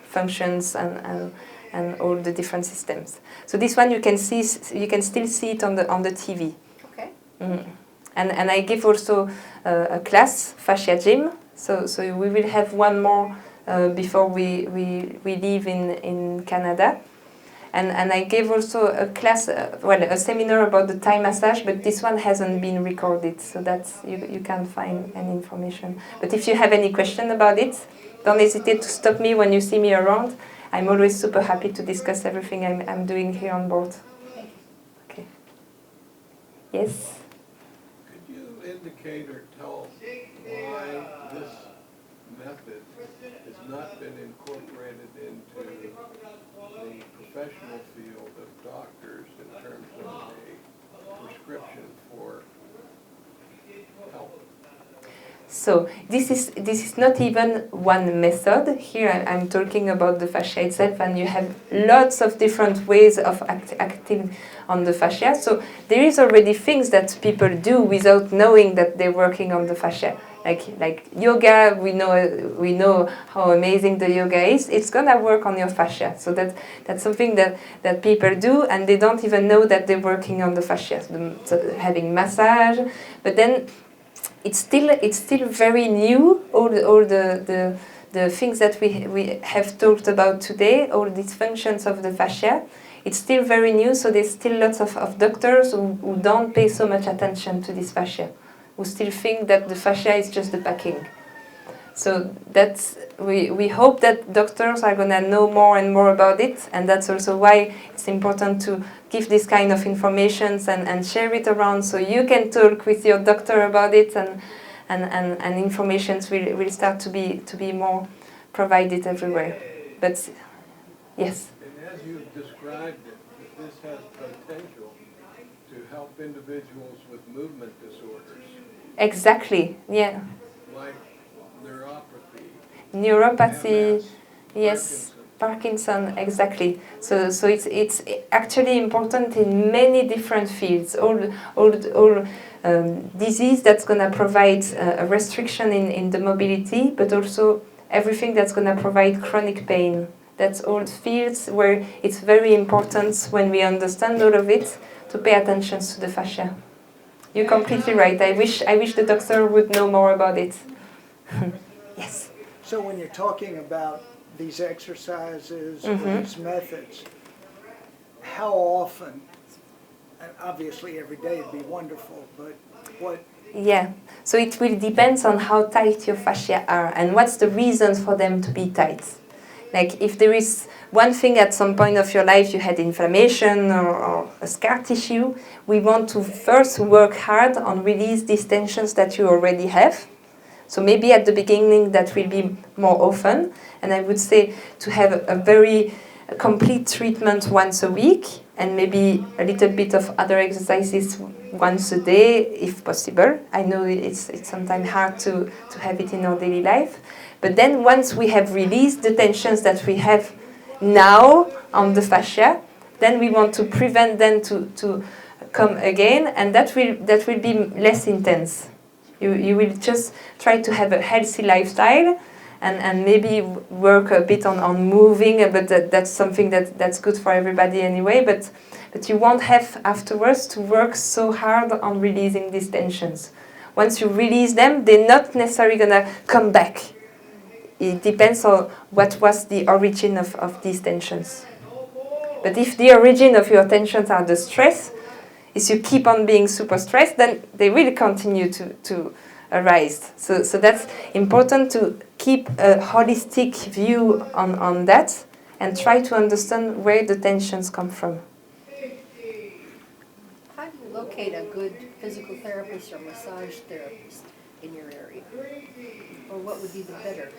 functions and all the different systems. So this one you can still see it on the TV. Okay. And I give also a class, Fascia Gym. So we will have one more before we leave in Canada. And I gave also a class, a seminar about the Thai massage, but this one hasn't been recorded, so that's you can't find any information. But if you have any question about it, don't hesitate to stop me when you see me around. I'm always super happy to discuss everything I'm doing here on board. Okay. Yes? Could you indicate or tell why this method is not been incorporated into the professional field of doctors in terms of a prescription for help. So this is not even one method. Here I'm talking about the fascia itself, and you have lots of different ways of acting on the fascia. So there is already things that people do without knowing that they're working on the fascia. Like yoga, we know how amazing the yoga is. It's gonna work on your fascia. So that's something that people do, and they don't even know that they're working on the fascia. So having massage, but then it's still very new. All the things that we have talked about today, all these functions of the fascia, it's still very new. So there's still lots of doctors who don't pay so much attention to this fascia, who still think that the fascia is just the packing. So that's we hope that doctors are gonna know more and more about it, and that's also why it's important to give this kind of information and share it around, so you can talk with your doctor about it, and information will start to be more provided everywhere. But yes. And as you've described it, this has potential to help individuals with movement disorders. Exactly. Yeah. Like neuropathy, MS, yes, Parkinson, exactly. So it's actually important in many different fields. All disease that's gonna provide a restriction in the mobility, but also everything that's gonna provide chronic pain. That's all fields where it's very important, when we understand all of it, to pay attention to the fascia. You're completely right. I wish the doctor would know more about it. Yes. So when you're talking about these exercises or these methods, how often, and obviously every day would be wonderful, but what? Yeah, so it will depend on how tight your fascia are and what's the reason for them to be tight. Like if there is one thing at some point of your life you had inflammation or a scar tissue, we want to first work hard on release these tensions that you already have. So maybe at the beginning that will be more often, and I would say to have a very complete treatment once a week, and maybe a little bit of other exercises once a day if possible. I know it's sometimes hard to have it in our daily life, but then once we have released the tensions that we have now on the fascia, then we want to prevent them to come again, and that will be less intense. You will just try to have a healthy lifestyle and maybe work a bit on moving, but that's something that's good for everybody anyway. But you won't have afterwards to work so hard on releasing these tensions. Once you release them, they're not necessarily going to come back. It depends on what was the origin of these tensions. But if the origin of your tensions are the stress, if you keep on being super stressed, then they will continue to arise. So that's important to keep a holistic view on that and try to understand where the tensions come from. How do you locate a good physical therapist or massage therapist in your area? Or what would be the better?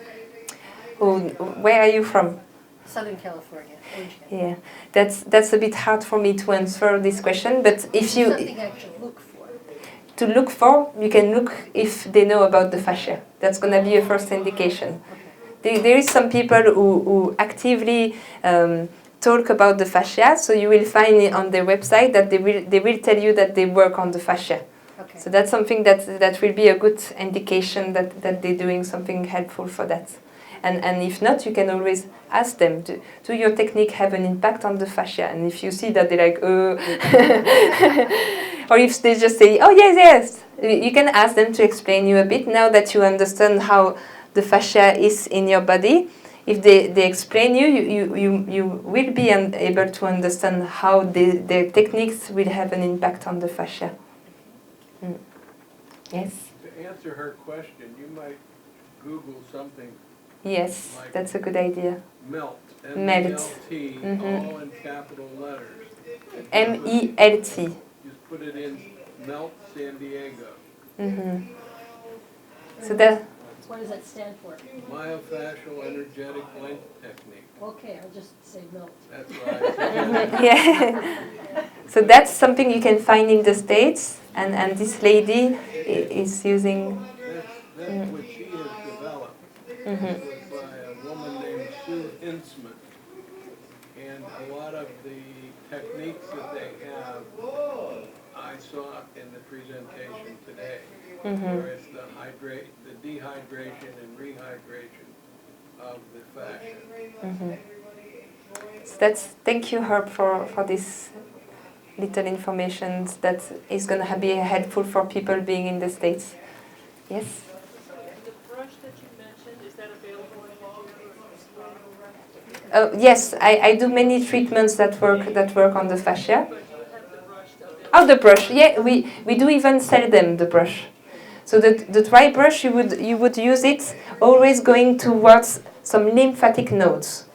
Oh, where are you from? Southern California, Orange County. Yeah, that's a bit hard for me to answer this question, but if you... Something I should look for. To look for, you can look if they know about the fascia. That's going to be a first indication. Okay. There is some people who actively talk about the fascia, so you will find it on their website that they will tell you that they work on the fascia. Okay. So that's something that will be a good indication that they're doing something helpful for that. And if not, you can always ask them, do your technique have an impact on the fascia? And if you see that they're like, or if they just say, oh, yes, you can ask them to explain you a bit now that you understand how the fascia is in your body. If they explain you will be able to understand how their techniques will have an impact on the fascia. Mm. Yes? To answer her question, you might Google something. Yes, like that's a good idea. MELT, MELT, all in capital letters. MELT. Just put it in MELT San Diego. So that What does that stand for? Myofascial energetic length technique. Okay, I'll just say no. That's right. Yeah. So that's something you can find in the States, and this lady is using. That's what she has developed. It was by a woman named Sue Hinsman. And a lot of the techniques that they have, I saw in the presentation today, where it's the dehydration and rehydration of the fascia. So thank you, Herb, for this little information that is going to be helpful for people being in the States. Yes? The brush that you mentioned, is that available in Yes, I do many treatments that work on the fascia. But you have the brush available? Oh, the brush. Yeah, we do even sell them, the brush. So the dry brush, you would use it always going towards some lymphatic nodes.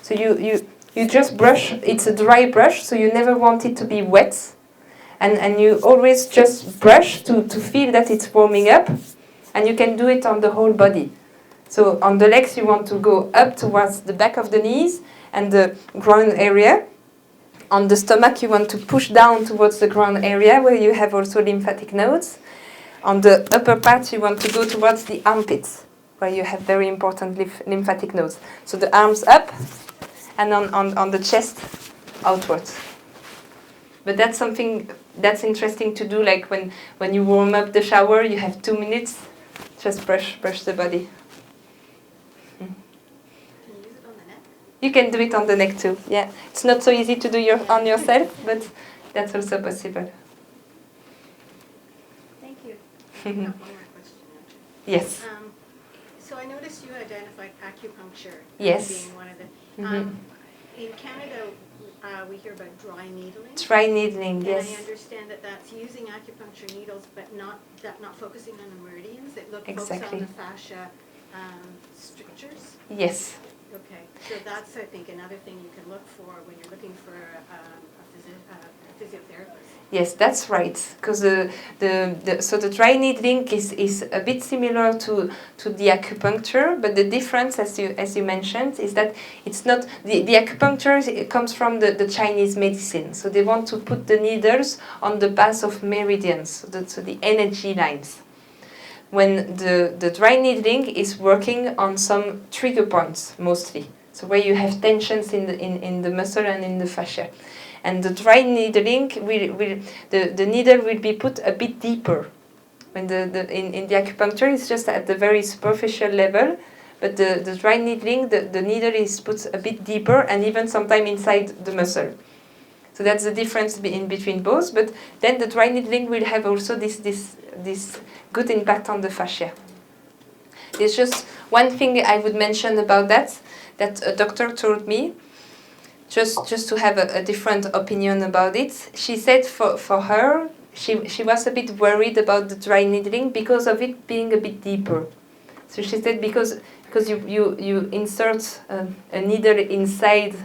So you just brush. It's a dry brush, so you never want it to be wet, and you always just brush to feel that it's warming up, and you can do it on the whole body. So on the legs, you want to go up towards the back of the knees and the groin area. On the stomach, you want to push down towards the groin area where you have also lymphatic nodes. On the upper part, you want to go towards the armpits where you have very important lymphatic nodes. So the arms up and on the chest outwards. But that's something that's interesting to do, like when you warm up the shower, you have 2 minutes, just brush the body. You can do it on the neck too, yeah. It's not so easy to do on yourself, but that's also possible. Thank you. I have one more question, actually. Yes. So I noticed you identified acupuncture Yes. as being one of the... in Canada, we hear about dry needling. Dry needling, yes. And I understand that that's using acupuncture needles, but not focusing on the meridians. It focuses Exactly. on the fascia strictures. Yes. Okay, so that's, I think, another thing you can look for when you're looking for a physiotherapist. Yes, that's right. Because so the dry needling is a bit similar to the acupuncture, but the difference, as you mentioned, is that it's not the acupuncture. It comes from the Chinese medicine. So they want to put the needles on the path of meridians, so the energy lines. When the dry needling is working on some trigger points mostly, so where you have tensions in the muscle and in the fascia, and the dry needling the needle will be put a bit deeper. When in the acupuncture it's just at the very superficial level, but the dry needling the needle is put a bit deeper and even sometimes inside the muscle. So that's the difference in between both. But then the dry needling will have also this good impact on the fascia. There's just one thing I would mention about that a doctor told me, just to have a different opinion about it. She said for her, she was a bit worried about the dry needling because of it being a bit deeper. So she said because you insert a needle inside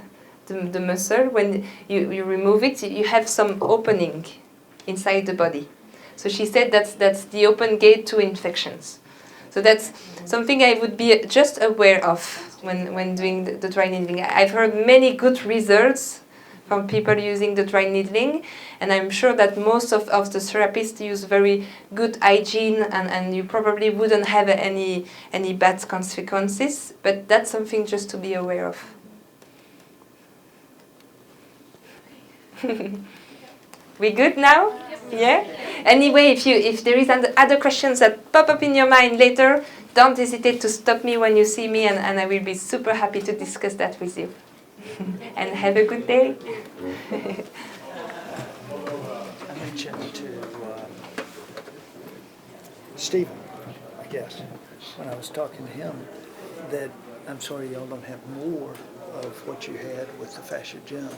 the muscle, when you remove it, you have some opening inside the body. So she said that's the open gate to infections. So that's something I would be just aware of when doing the dry needling. I've heard many good results from people using the dry needling, and I'm sure that most of the therapists use very good hygiene, and you probably wouldn't have any bad consequences, but that's something just to be aware of. We good now? Yeah? Anyway, if there is other questions that pop up in your mind later, don't hesitate to stop me when you see me, and I will be super happy to discuss that with you. And have a good day. I mentioned to Stephen, I guess, when I was talking to him, that I'm sorry y'all don't have more of what you had with the fascia gym.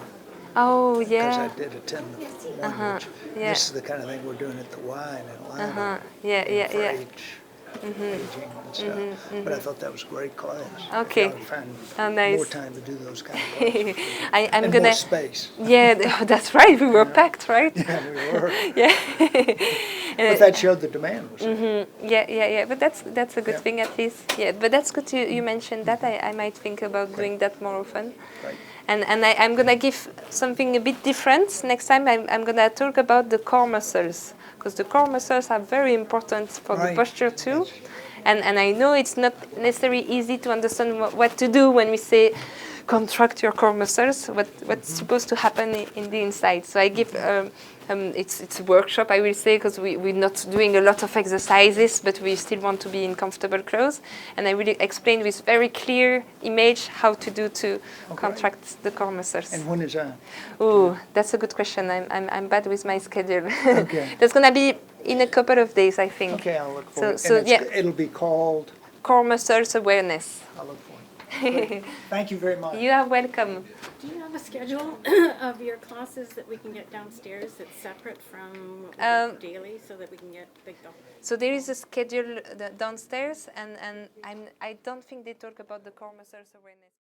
Oh, Because yeah. I did attend the one, which yeah. this is the kind of thing we're doing at the Y in Atlanta. Yeah. For each aging and stuff. But I thought that was a great class. Okay. I would find Oh, nice. more time to do those kind of classes. I'm And gonna. more space. Yeah, that's right. We were packed, right? Yeah, we were. Yeah. But that showed the demand was there. Yeah. But that's a good Yeah. thing at least. Yeah. But that's good you mentioned that. I might think about doing that more often. Right. And I'm gonna give something a bit different next time. I'm gonna talk about the core muscles, because the core muscles are very important for the Right. posture too. And I know it's not necessarily easy to understand what to do when we say contract your core muscles. What's supposed to happen in the inside. So I give it's a workshop, I will say, because we're not doing a lot of exercises, but we still want to be in comfortable clothes. And I will explain with very clear image how to do to contract the core muscles. And when is that? Oh, that's a good question. I'm bad with my schedule. Okay. That's gonna be in a couple of days, I think. Okay, I'll look for it. So And yeah, it'll be called, core muscles awareness. I'll look for it. Great. Thank you very much. You are welcome. Do you have a schedule of your classes that we can get downstairs that's separate from daily so that we can get the So there is a schedule downstairs, and I don't think they talk about the core muscles awareness.